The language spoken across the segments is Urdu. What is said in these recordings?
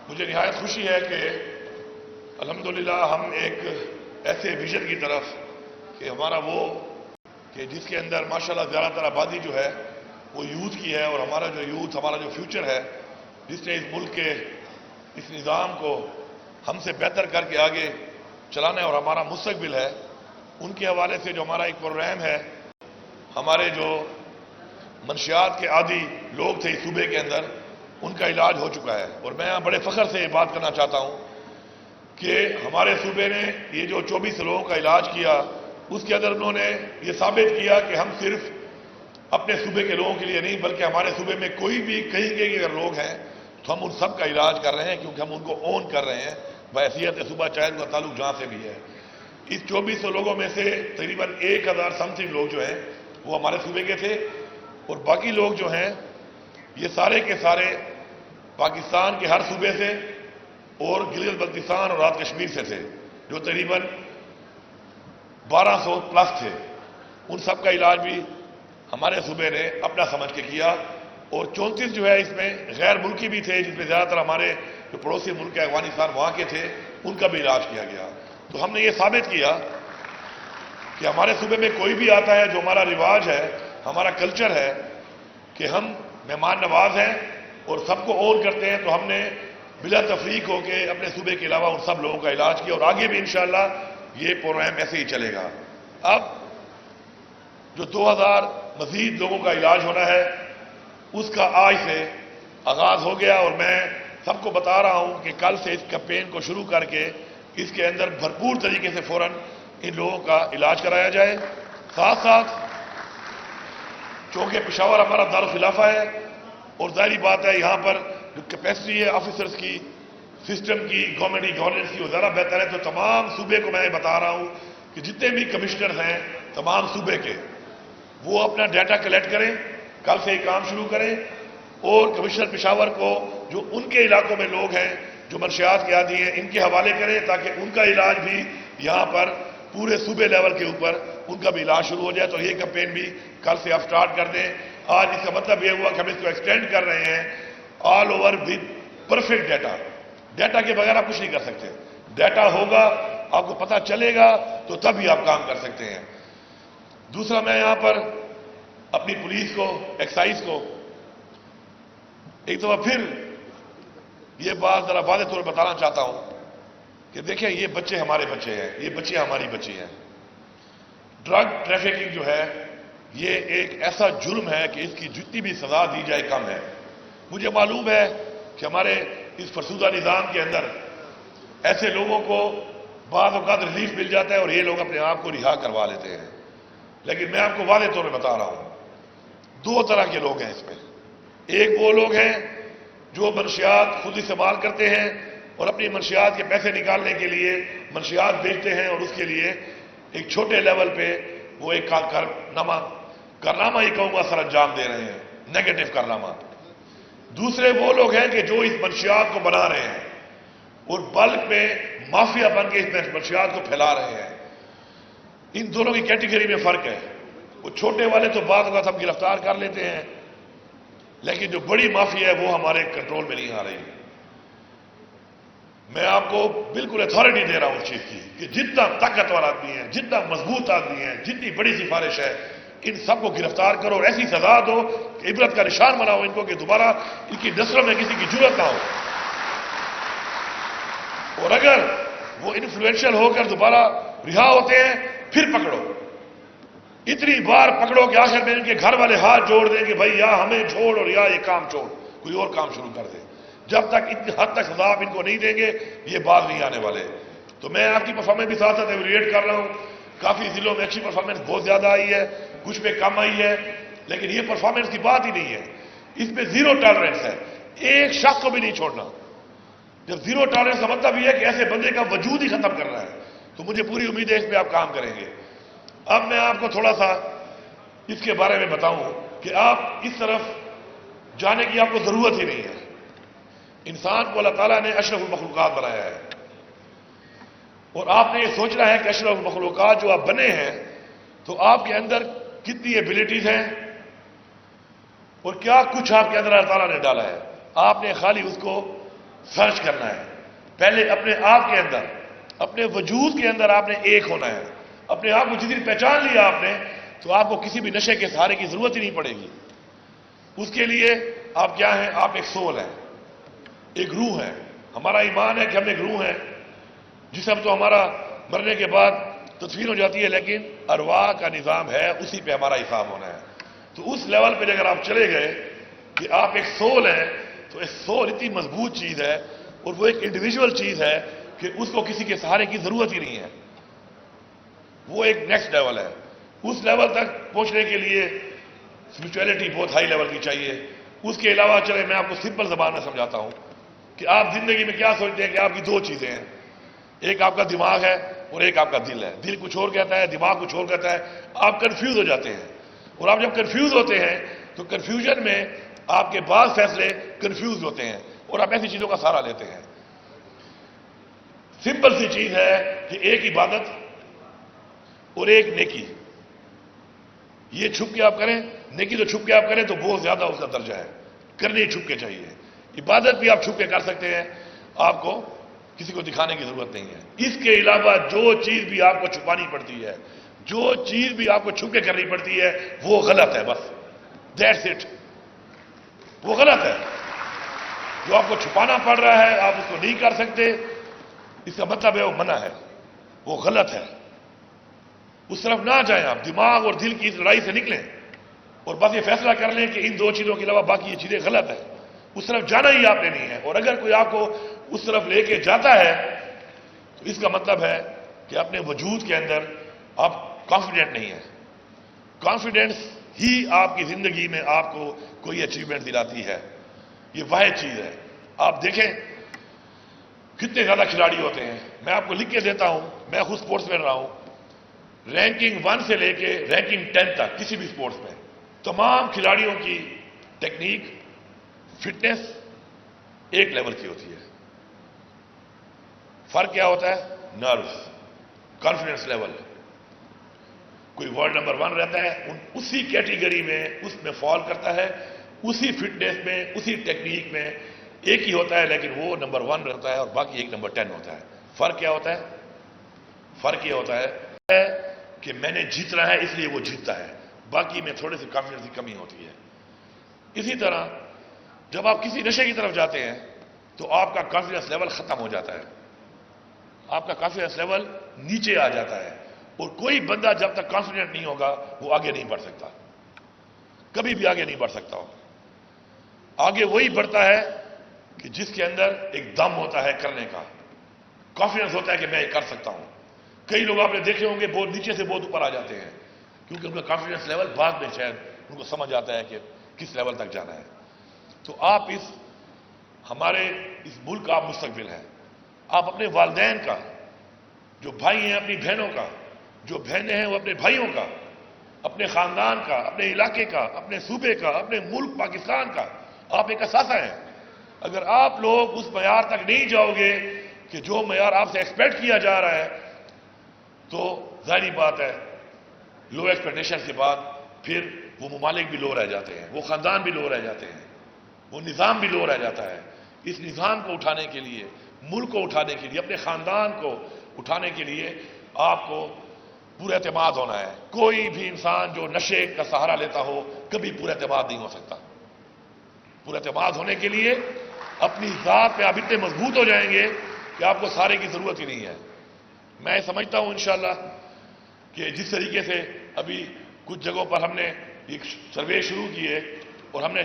مجھے نہایت خوشی ہے کہ الحمدللہ ہم ایک ایسے ویژن کی طرف کہ ہمارا وہ کہ جس کے اندر ماشاءاللہ زیادہ تر آبادی جو ہے وہ یوتھ کی ہے، اور ہمارا جو یوتھ، ہمارا جو فیوچر ہے، جس نے اس ملک کے اس نظام کو ہم سے بہتر کر کے آگے چلانا ہے اور ہمارا مستقبل ہے، ان کے حوالے سے جو ہمارا ایک پروگرام ہے، ہمارے جو منشیات کے عادی لوگ تھے اس صوبے کے اندر، ان کا علاج ہو چکا ہے۔ اور میں بڑے فخر سے یہ بات کرنا چاہتا ہوں کہ ہمارے صوبے نے یہ جو 24 لوگوں کا علاج کیا، اس کے اندر انہوں نے یہ ثابت کیا کہ ہم صرف اپنے صوبے کے لوگوں کے لیے نہیں بلکہ ہمارے صوبے میں کوئی بھی کہیں کے اگر لوگ ہیں تو ہم ان سب کا علاج کر رہے ہیں، کیونکہ ہم ان کو اون کر رہے ہیں بحیثیت صوبہ، چاہے ان کا تعلق جہاں سے بھی ہے۔ اس 2400 لوگوں میں سے تقریباً 1000 سمتھنگ لوگ جو ہیں وہ ہمارے صوبے کے تھے، اور باقی لوگ جو ہیں یہ سارے کے سارے پاکستان کے ہر صوبے سے اور گلگت بلتستان اور آزاد کشمیر سے تھے، جو تقریباً 1200 پلس تھے۔ ان سب کا علاج بھی ہمارے صوبے نے اپنا سمجھ کے کیا، اور 34 جو ہے اس میں غیر ملکی بھی تھے، جس میں زیادہ تر ہمارے جو پڑوسی ملک ہے افغانستان وہاں کے تھے، ان کا بھی علاج کیا گیا۔ تو ہم نے یہ ثابت کیا کہ ہمارے صوبے میں کوئی بھی آتا ہے، جو ہمارا رواج ہے، ہمارا کلچر ہے کہ ہم مہمان نواز ہیں اور سب کو اون کرتے ہیں، تو ہم نے بلا تفریق ہو کے اپنے صوبے کے علاوہ ان سب لوگوں کا علاج کیا، اور آگے بھی انشاءاللہ یہ پروگرام ایسے ہی چلے گا۔ اب جو 2000 مزید لوگوں کا علاج ہونا ہے، اس کا آج سے آغاز ہو گیا، اور میں سب کو بتا رہا ہوں کہ کل سے اس کیمپین کو شروع کر کے اس کے اندر بھرپور طریقے سے فوراً ان لوگوں کا علاج کرایا جائے۔ ساتھ ساتھ چونکہ پشاور ہمارا دارالخلافہ ہے، اور ظاہری بات ہے یہاں پر جو کیپیسٹی ہے آفیسرز کی، سسٹم کی، گورنمنٹ گورننس کی، وہ زیادہ بہتر ہے۔ تو تمام صوبے کو میں یہ بتا رہا ہوں کہ جتنے بھی کمشنرز ہیں تمام صوبے کے، وہ اپنا ڈیٹا کلیکٹ کریں، کل سے یہ کام شروع کریں، اور کمشنر پشاور کو جو ان کے علاقوں میں لوگ ہیں جو منشیات کے عادی ہیں ان کے حوالے کریں، تاکہ ان کا علاج بھی یہاں پر پورے صوبے لیول کے اوپر ان کا بھی علاج شروع ہو جائے۔ تو یہ کیمپین بھی کل سے آپ سٹارٹ کر دیں۔ آج اس کا مطلب یہ ہوا کہ ہم اس کو ایکسٹینڈ کر رہے ہیں all over with perfect data. Data کے بغیر آپ کچھ نہیں کر سکتے، ڈیٹا ہوگا، آپ کو پتہ چلے گا تو تب ہی آپ کام کر سکتے ہیں۔ دوسرا، میں یہاں پر اپنی پولیس کو، ایکسائز کو ایک دفعہ پھر یہ بات ذرا واضح طور پر بتانا چاہتا ہوں کہ دیکھیں یہ بچے ہمارے بچے ہیں، یہ بچیاں ہماری بچی ہیں۔ ڈرگ ٹریفکنگ جو ہے یہ ایک ایسا جرم ہے کہ اس کی جتنی بھی سزا دی جائے کم ہے۔ مجھے معلوم ہے کہ ہمارے اس فرسودہ نظام کے اندر ایسے لوگوں کو بعض اوقات ریلیف مل جاتا ہے اور یہ لوگ اپنے آپ کو رہا کروا لیتے ہیں، لیکن میں آپ کو واضح طور پر بتا رہا ہوں 2 طرح کے لوگ ہیں اس میں۔ ایک وہ لوگ ہیں جو منشیات خود استعمال کرتے ہیں اور اپنی منشیات کے پیسے نکالنے کے لیے منشیات بیچتے ہیں، اور اس کے لیے ایک چھوٹے لیول پہ وہ ایک کارنامہ ہی کہوں گا سر انجام دے رہے ہیں، نیگیٹو کارنامہ۔ دوسرے وہ لوگ ہیں کہ جو اس منشیات کو بنا رہے ہیں اور بلک میں مافیا بن کے اس منشیات کو پھیلا رہے ہیں۔ ان دونوں کی کیٹیگری میں فرق ہے۔ وہ چھوٹے والے تو بعض اوقات ہم گرفتار کر لیتے ہیں، لیکن جو بڑی مافیا ہے وہ ہمارے کنٹرول میں نہیں آ رہی۔ میں آپ کو بالکل اتھارٹی دے رہا ہوں اس چیز کی کہ جتنا طاقتور آدمی ہے، جتنا مضبوط آدمی ہے، جتنی بڑی سفارش ہے، ان سب کو گرفتار کرو اور ایسی سزا دو کہ عبرت کا نشان بناؤ ان کو، کہ دوبارہ ان کی نسلوں میں کسی کی جرات نہ ہو۔ اور اگر وہ انفلوئنشل ہو کر دوبارہ رہا ہوتے ہیں پھر پکڑو، اتنی بار پکڑو کہ آخر میں ان کے گھر والے ہاتھ جوڑ دیں کہ بھائی یا ہمیں چھوڑ اور یا یہ کام چھوڑ، کوئی اور کام شروع کر دے۔ جب تک اتنی حد تک سزا آپ ان کو نہیں دیں گے یہ باز نہیں آنے والے۔ تو میں آپ کی پرفارمنس بھی ساتھ ساتھ ایویلویٹ کر رہا ہوں۔ کافی ضلعوں میں اچھی پرفارمنس بہت زیادہ آئی ہے، کچھ پہ کم آئی ہے، لیکن یہ پرفارمنس کی بات ہی نہیں ہے۔ اس میں 0 ٹالرنس ہے، ایک شخص کو بھی نہیں چھوڑنا۔ جب 0 ٹالرنس کا مطلب یہ ہے کہ ایسے بندے کا وجود ہی ختم کرنا ہے، تو مجھے پوری امید ہے اس پہ آپ کام کریں گے۔ اب میں آپ کو تھوڑا سا اس کے بارے میں بتاؤں کہ آپ اس طرف جانے کی آپ کو ضرورت ہی نہیں ہے۔ انسان کو اللہ تعالیٰ نے اشرف المخلوقات بنایا ہے، اور آپ نے یہ سوچنا ہے کہ اشرف المخلوقات جو آپ بنے ہیں تو آپ کے اندر کتنی ایبلٹیز ہیں اور کیا کچھ آپ کے اندر اللہ تعالیٰ نے ڈالا ہے۔ آپ نے خالی اس کو سرچ کرنا ہے. پہلے اپنے آپ کے اندر، اپنے وجود کے اندر آپ نے ایک ہونا ہے. اپنے آپ کو جس دن پہچان لیا آپ نے تو آپ کو کسی بھی نشے کے سہارے کی ضرورت ہی نہیں پڑے گی. اس کے لیے آپ کیا ہیں؟ آپ ایک سول ہیں، ایک روح ہے. ہمارا ایمان ہے کہ ہم ایک روح ہیں. جسم تو ہمارا مرنے کے بعد تدفین ہو جاتی ہے، لیکن ارواح کا نظام ہے، اسی پہ ہمارا حساب ہونا ہے. تو اس لیول پہ اگر آپ چلے گئے کہ آپ ایک سول ہیں، تو ایک سول اتنی مضبوط چیز ہے اور وہ ایک انڈیویجول چیز ہے کہ اس کو کسی کے سہارے کی ضرورت ہی نہیں ہے. وہ ایک نیکسٹ لیول ہے. اس لیول تک پہنچنے کے لیے اسپرچویلٹی بہت ہائی لیول کی چاہیے. اس کے علاوہ چلے میں آپ کو سمپل زبان میں سمجھاتا ہوں کہ آپ زندگی میں کیا سوچتے ہیں کہ آپ کی دو چیزیں ہیں. ایک آپ کا دماغ ہے اور ایک آپ کا دل ہے. دل کچھ اور کہتا ہے، دماغ کچھ اور کہتا ہے. آپ کنفیوز ہو جاتے ہیں، اور آپ جب کنفیوز ہوتے ہیں تو کنفیوژن میں آپ کے بعض فیصلے کنفیوز ہوتے ہیں اور آپ ایسی چیزوں کا سہارا لیتے ہیں. سمپل سی چیز ہے کہ ایک عبادت اور ایک نیکی، یہ چھپ کے آپ کریں. نیکی تو چھپ کے آپ کریں تو بہت زیادہ اس کا درجہ ہے، کرنی چھپ کے چاہیے. عبادت بھی آپ چھپ کے کر سکتے ہیں، آپ کو کسی کو دکھانے کی ضرورت نہیں ہے. اس کے علاوہ جو چیز بھی آپ کو چھپانی پڑتی ہے، جو چیز بھی آپ کو چھپ کے کرنی پڑتی ہے، وہ غلط ہے. بس دیٹس اٹ. وہ غلط ہے. جو آپ کو چھپانا پڑ رہا ہے آپ اس کو نہیں کر سکتے، اس کا مطلب ہے وہ منع ہے، وہ غلط ہے. اس طرف نہ جائیں. آپ دماغ اور دل کی اس لڑائی سے نکلیں اور بس یہ فیصلہ کر لیں کہ ان دو چیزوں کے علاوہ باقی یہ چیزیں غلط ہیں. اس طرف جانا ہی آپ نے نہیں ہے. اور اگر کوئی آپ کو اس طرف لے کے جاتا ہے تو اس کا مطلب ہے کہ اپنے وجود کے اندر آپ کانفیڈنٹ نہیں ہیں. کانفیڈنس ہی آپ کی زندگی میں آپ کو کوئی اچیومنٹ دلاتی ہے. یہ واحد چیز ہے. آپ دیکھیں کتنے زیادہ کھلاڑی ہوتے ہیں. میں آپ کو لکھ کے دیتا ہوں، میں خود سپورٹس مین رہا ہوں. رینکنگ 1 سے لے کے رینکنگ 10 تک کسی بھی سپورٹس میں تمام کھلاڑیوں کی ٹیکنیک، فٹنس ایک لیول کی ہوتی ہے. فرق کیا ہوتا ہے؟ Nervous, confidence level. کوئی ورلڈ نمبر 1 رہتا ہے، اسی کیٹیگری میں اس میں فال کرتا ہے، اسی فٹنس میں، اسی ٹیکنیک میں ایک ہی ہوتا ہے، لیکن وہ نمبر 1 رہتا ہے اور باقی ایک نمبر 10 ہوتا ہے. فرق کیا ہوتا ہے؟ فرق یہ ہوتا ہے کہ میں نے جیتنا ہے اس لیے وہ جیتتا ہے، باقی میں تھوڑے سی کانفیڈنس کی کمی ہوتی ہے. اسی طرح جب آپ کسی نشے کی طرف جاتے ہیں تو آپ کا کانفیڈنس لیول ختم ہو جاتا ہے، آپ کا کانفیڈنس لیول نیچے آ جاتا ہے. اور کوئی بندہ جب تک کانفیڈنٹ نہیں ہوگا وہ آگے نہیں بڑھ سکتا، کبھی بھی آگے نہیں بڑھ سکتا ہو. آگے وہی بڑھتا ہے کہ جس کے اندر ایک دم ہوتا ہے کرنے کا، کانفیڈنس ہوتا ہے کہ میں یہ کر سکتا ہوں. کئی لوگ آپ نے دیکھے ہوں گے بہت نیچے سے بہت اوپر آ جاتے ہیں کیونکہ ان کا کانفیڈنس لیول بعد میں شاید ان کو سمجھ آتا ہے کہ کس لیول تک جانا ہے. تو آپ ہمارے اس ملک کا آپ مستقبل ہیں. آپ اپنے والدین کا، جو بھائی ہیں اپنی بہنوں کا، جو بہنیں ہیں وہ اپنے بھائیوں کا، اپنے خاندان کا، اپنے علاقے کا، اپنے صوبے کا، اپنے ملک پاکستان کا آپ ایک اثاثہ ہیں. اگر آپ لوگ اس معیار تک نہیں جاؤ گے کہ جو معیار آپ سے ایکسپیکٹ کیا جا رہا ہے تو ظاہری بات ہے لو ایکسپیکٹیشن کے بعد پھر وہ ممالک بھی لو رہ جاتے ہیں، وہ خاندان بھی لو رہ جاتے ہیں، وہ نظام بھی لو رہ جاتا ہے. اس نظام کو اٹھانے کے لیے، ملک کو اٹھانے کے لیے، اپنے خاندان کو اٹھانے کے لیے آپ کو پورا اعتماد ہونا ہے. کوئی بھی انسان جو نشے کا سہارا لیتا ہو کبھی پورا اعتماد نہیں ہو سکتا. پورا اعتماد ہونے کے لیے اپنی ذات پہ آپ اتنے مضبوط ہو جائیں گے کہ آپ کو سارے کی ضرورت ہی نہیں ہے. میں سمجھتا ہوں انشاءاللہ کہ جس طریقے سے ابھی کچھ جگہوں پر ہم نے ایک سروے شروع کیے اور ہم نے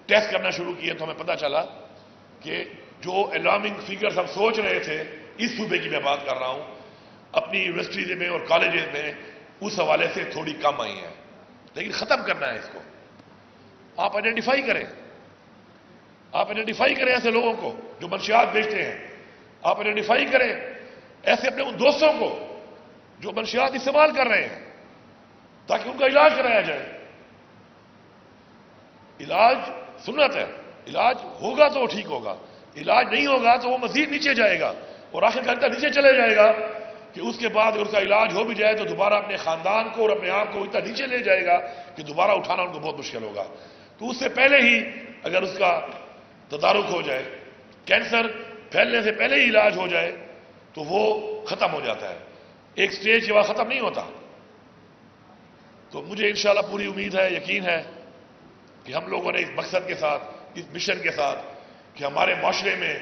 ٹیسٹ کرنا شروع کیے تو ہمیں پتہ چلا کہ جو الارمنگ فیگرز ہم سوچ رہے تھے، اس صوبے کی میں بات کر رہا ہوں، اپنی یونیورسٹیز میں اور کالجز میں اس حوالے سے تھوڑی کم آئی ہیں. لیکن ختم کرنا ہے اس کو. آپ آئیڈینٹیفائی کریں، آپ آئیڈینٹیفائی کریں ایسے لوگوں کو جو منشیات بیچتے ہیں. آپ آئیڈینٹیفائی کریں ایسے اپنے ان دوستوں کو جو منشیات استعمال کر رہے ہیں تاکہ ان کا علاج کرایا جائے. علاج سنت ہے، علاج ہوگا تو وہ ٹھیک ہوگا، علاج نہیں ہوگا تو وہ مزید نیچے جائے گا اور آخر کار نیچے چلے جائے گا کہ اس کے بعد اگر اس کا علاج ہو بھی جائے تو دوبارہ اپنے خاندان کو اور اپنے آپ کو اتنا نیچے لے جائے گا کہ دوبارہ اٹھانا ان کو بہت مشکل ہوگا. تو اس سے پہلے ہی اگر اس کا تدارک ہو جائے. کینسر پھیلنے سے پہلے ہی علاج ہو جائے تو وہ ختم ہو جاتا ہے، ایک سٹیج کے بعد ختم نہیں ہوتا۔ تو مجھے انشاءاللہ پوری امید ہے، یقین ہے کہ ہم لوگوں نے اس مقصد کے ساتھ، اس مشن کے ساتھ کہ ہمارے معاشرے میں،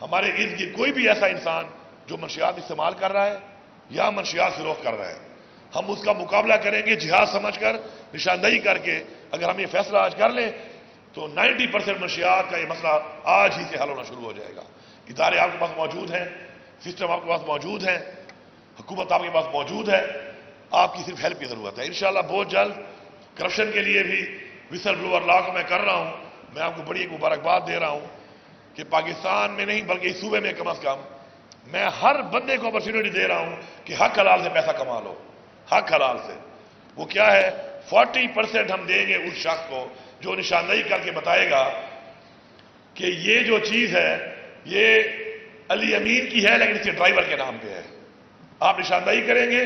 ہمارے ارد گرد کوئی بھی ایسا انسان جو منشیات استعمال کر رہا ہے یا منشیات فروخت کر رہا ہے، ہم اس کا مقابلہ کریں گے جہاد سمجھ کر، نشاندہی کر کے۔ اگر ہم یہ فیصلہ آج کر لیں تو 90% منشیات کا یہ مسئلہ آج ہی سے حل ہونا شروع ہو جائے گا۔ ادارے آپ کے پاس موجود ہیں، سسٹم آپ کے پاس موجود ہیں، حکومت آپ کے پاس موجود ہے، آپ کی صرف ہیلپ کی ضرورت ہے۔ انشاءاللہ بہت جلد کرپشن کے لیے بھی وسل بلوور لا کو میں کر رہا ہوں، میں آپ کو بڑی ایک مبارکباد دے رہا ہوں کہ پاکستان میں نہیں بلکہ اس صوبے میں کم از کم میں ہر بندے کو اپرچونٹی دے رہا ہوں کہ حق حلال سے پیسہ کما لو، حق حلال سے۔ وہ کیا ہے؟ 40% ہم دیں گے اس شخص کو جو نشاندہی کر کے بتائے گا کہ یہ جو چیز ہے یہ علی امین کی ہے لیکن اس کے ڈرائیور کے نام پہ ہے۔ آپ نشاندہی کریں گے،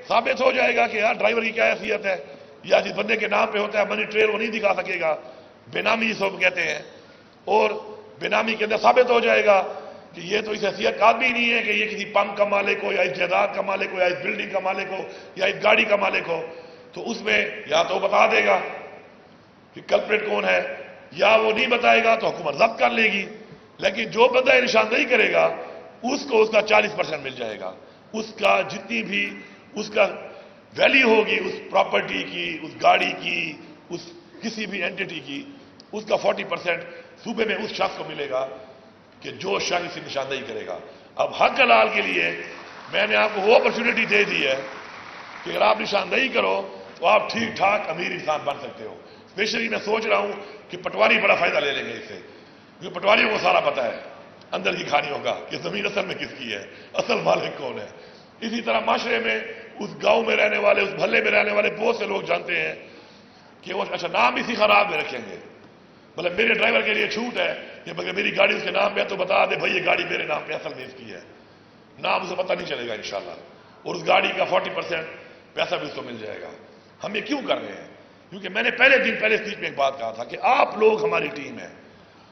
ثابت ہو جائے گا کہ یار ڈرائیور کی کیا حیثیت ہے، یا جس بندے کے نام پہ ہوتا ہے منی ٹریل وہ نہیں دکھا سکے گا، بے نامی جس کو کہتے ہیں، اور بے نامی کے اندر ثابت ہو جائے گا کہ یہ تو اس حیثیت کا آدمی نہیں ہے کہ یہ کسی پمپ کا مالک ہو یا اس جائیداد کا مالک ہو یا اس بلڈنگ کا مالک ہو یا اس گاڑی کا مالک ہو، تو اس میں یا تو بتا دے گا کہ کلپریٹ کون ہے، یا وہ نہیں بتائے گا تو حکومت ضبط کر لے گی۔ لیکن جو بندہ یہ نشاندہی کرے گا اس کو اس کا 40% مل جائے گا، اس کا جتنی بھی اس کا ویلیو ہوگی اس پراپرٹی کی، اس گاڑی کی، اس کسی بھی اینٹی کی، اس کا 40% صوبے میں اس شخص کو ملے گا کہ جو شخص اسے نشاندہی کرے گا۔ اب حق حلال کے لیے میں نے آپ کو وہ اپرچونٹی دے دی ہے کہ اگر آپ نشاندہی کرو تو آپ ٹھیک ٹھاک امیر انسان بن سکتے ہو۔ اسپیشلی میں سوچ رہا ہوں کہ پٹواری بڑا فائدہ لے لیں گے اس سے، کیونکہ پٹواریوں کو سارا پتہ ہے اندر کی کہانیوں کا کہ زمین اصل میں کس کی ہے، اصل مالک کون ہے۔ اسی طرح معاشرے میں اس گاؤں میں رہنے والے، اس محلے میں رہنے والے بہت سے لوگ جانتے ہیں کہ وہ اچھا نام اسی خراب میں رکھیں گے، مطلب میرے ڈرائیور کے لیے چھوٹ ہے کہ مگر میری گاڑی اس کے نام پہ ہے تو بتا دے بھائی یہ گاڑی میرے نام پہ اصل میں اس کی ہے، نام اسے پتہ نہیں چلے گا انشاءاللہ، اور اس گاڑی کا 40% پیسہ بھی اس کو مل جائے گا۔ ہم یہ کیوں کر رہے ہیں؟ کیونکہ میں نے پہلے اسپیچ میں ایک بات کہا تھا کہ آپ لوگ ہماری ٹیم ہے،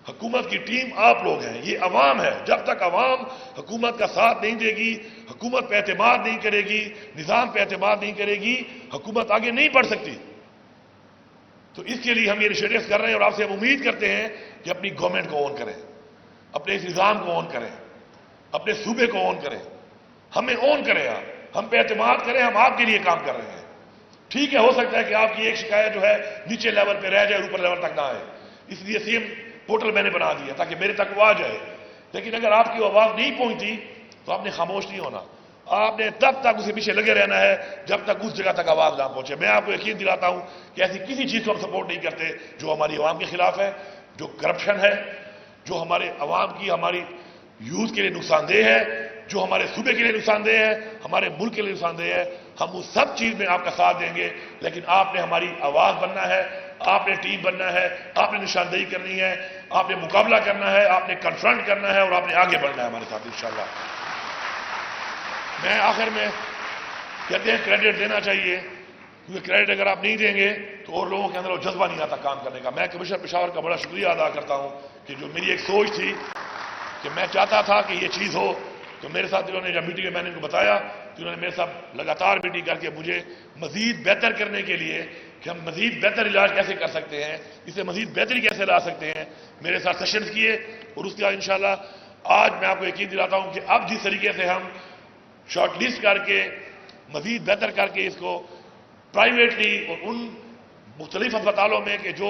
حکومت کی ٹیم آپ لوگ ہیں، یہ عوام ہے۔ جب تک عوام حکومت کا ساتھ نہیں دے گی، حکومت پہ اعتماد نہیں کرے گی، نظام پہ اعتماد نہیں کرے گی، حکومت آگے نہیں بڑھ سکتی۔ تو اس کے لیے ہم یہ انیشیٹوز کر رہے ہیں اور آپ سے ہم امید کرتے ہیں کہ اپنی گورنمنٹ کو اون کریں، اپنے اس نظام کو اون کریں، اپنے صوبے کو اون کریں، ہمیں اون کریں، آپ ہم پہ اعتماد کریں، ہم آپ کے لیے کام کر رہے ہیں۔ ٹھیک ہے، ہو سکتا ہے کہ آپ کی ایک شکایت جو ہے نیچے لیول پہ رہ جائے، اوپر لیول تک نہ آئے، اس لیے سیم پورٹل میں نے بنا دیا تاکہ میرے تک وہ آ جائے، لیکن اگر آپ کی آواز نہیں پہنچتی تو آپ نے خاموش نہیں ہونا، آپ نے تب تک اسے پیچھے لگے رہنا ہے جب تک اس جگہ تک آواز نہ پہنچے۔ میں آپ کو یقین دلاتا ہوں کہ ایسی کسی چیز کو ہم سپورٹ نہیں کرتے جو ہماری عوام کے خلاف ہے، جو کرپشن ہے، جو ہمارے عوام کی، ہماری یوتھ کے لیے نقصان دہ ہے، جو ہمارے صوبے کے لیے نقصان دہ ہے، ہمارے ملک کے لیے نقصان دہ ہے۔ ہم اس سب چیز میں آپ کا ساتھ دیں گے، لیکن آپ نے ہماری آواز بننا ہے، آپ نے ٹیم بننا ہے، آپ نے نشاندہی کرنی ہے، آپ نے مقابلہ کرنا ہے، آپ نے کنفرنٹ کرنا ہے اور آپ نے آگے بڑھنا ہے ہمارے ساتھ انشاءاللہ۔ میں آخر میں کہتے ہیں کریڈٹ دینا چاہیے، کیونکہ کریڈٹ اگر آپ نہیں دیں گے تو اور لوگوں کے اندر وہ جذبہ نہیں آتا کام کرنے کا۔ میں کمشنر پشاور کا بڑا شکریہ ادا کرتا ہوں کہ جو میری ایک سوچ تھی کہ میں چاہتا تھا کہ یہ چیز ہو، تو میرے ساتھ انہوں نے جب میٹنگ میں میں نے ان کو بتایا تو انہوں نے میرے ساتھ لگاتار میٹنگ کر کے مجھے مزید بہتر کرنے کے لیے کہ ہم مزید بہتر علاج کیسے کر سکتے ہیں، اسے مزید بہتری کیسے لا سکتے ہیں، میرے ساتھ سیشنز کیے، اور اس کے بعد انشاءاللہ آج میں آپ کو یقین دلاتا ہوں کہ اب جس طریقے سے ہم شارٹ لسٹ کر کے مزید بہتر کر کے اس کو پرائیویٹلی اور ان مختلف ہسپتالوں میں کہ جو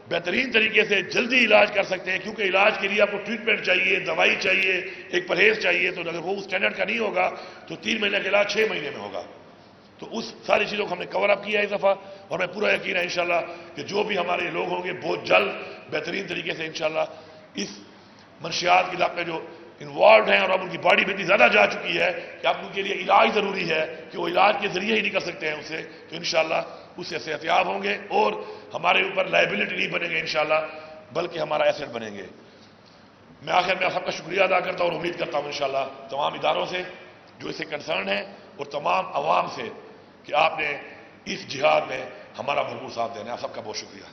بہترین طریقے سے جلدی علاج کر سکتے ہیں، کیونکہ علاج کے لیے آپ کو ٹریٹمنٹ چاہیے، دوائی چاہیے، ایک پرہیز چاہیے، تو اگر وہ اس اسٹینڈرڈ کا نہیں ہوگا تو 3 مہینے کا علاج 6 مہینے میں ہوگا۔ تو اس ساری چیزوں کو ہم نے کور اپ کیا اس دفعہ، اور میں پورا یقین ہے انشاءاللہ کہ جو بھی ہمارے لوگ ہوں گے بہت جلد بہترین طریقے سے انشاءاللہ اس منشیات کے علاقے جو انوالوڈ ہیں اور اب ان کی باڈی میں اتنی زیادہ جا چکی ہے کہ اب ان کے لیے علاج ضروری ہے کہ وہ علاج کے ذریعے ہی نہیں کر سکتے ہیں اسے، تو انشاءاللہ اس سے صحت یاب ہوں گے اور ہمارے اوپر لائبلٹی نہیں بنیں گے انشاءاللہ، بلکہ ہمارا ایسٹ بنیں گے۔ میں آخر میں آپ سب کا شکریہ ادا کرتا ہوں اور امید کرتا ہوں انشاءاللہ تمام اداروں سے جو اس سے کنسرن ہیں اور تمام عوام سے کہ آپ نے اس جہاد میں ہمارا بھرپور ساتھ دینا ہے۔ آپ سب کا بہت شکریہ۔